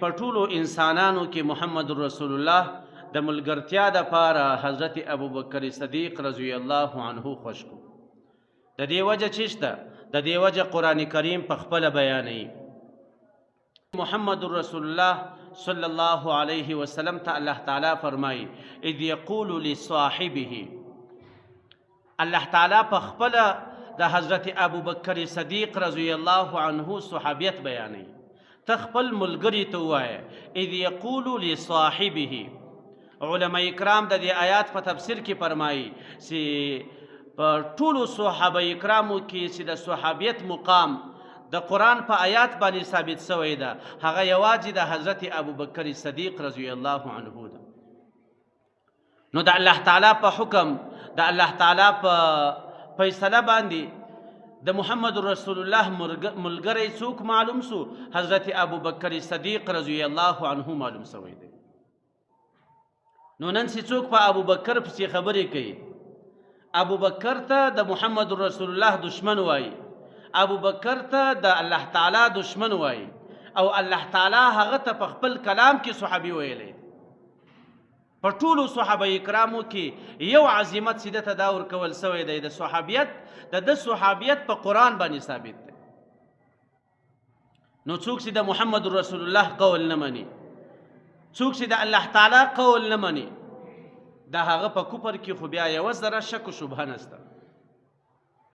په ټولو انسانانو کې محمد رسول الله د ملګرتیا دپاره حضرت ابوبکر صدیق رضی الله عنه خوښ کړو. د دې وجه چې شته، د دې وجه قرآن کریم په خپله بیانوي. محمد رسول الله صلی الله علیه وسلم ته الله تعالی فرمایي اذ یقول لصاحبه. الله تعالی په خپله د حضرت ابوبکر صدیق رضی الله عنه صحابیت بیانوي. ته خپل ملګري ته ووایه اذ یقول لصاحبه. علما کرام د دې آیات په تفسیر کې فرمایي چې په ټولو صحابه کرامو کې چې د صحابیت مقام د قرآن په آیات باندې ثابت شوی ده، هغه یوازې د حضرت ابوبکر صدیق رضی الله عنه ده. نو د الله تعالی په حکم، د الله تعالی په فیصله باندې د محمد رسول الله ملګری څوک معلوم سو؟ حضرت ابوبکر صدیق رضی الله عنه معلوم شوی دی. نو نن چې څوک په ابوبکر پسې خبرې کوي، ابوبکر ته د محمد رسول الله دشمن وایي، ابوبکر ته د الله تعالی دشمن وایي، او الله تعالی هغه ته په خپل کلام کې صحابي ویلی. په ټولو صحابه کرامو کې یو عظمت چې دته دا ورکول سوی دی د صحابیت، د صحابیت په قرآن باندې ثابت دی. نو څوک چې د محمد رسول الله قول نه مني، څوک چې د الله تعالی قول نه مني، د هغه په کفر کې خو بیا یوه ذره شک و شبهه نشته.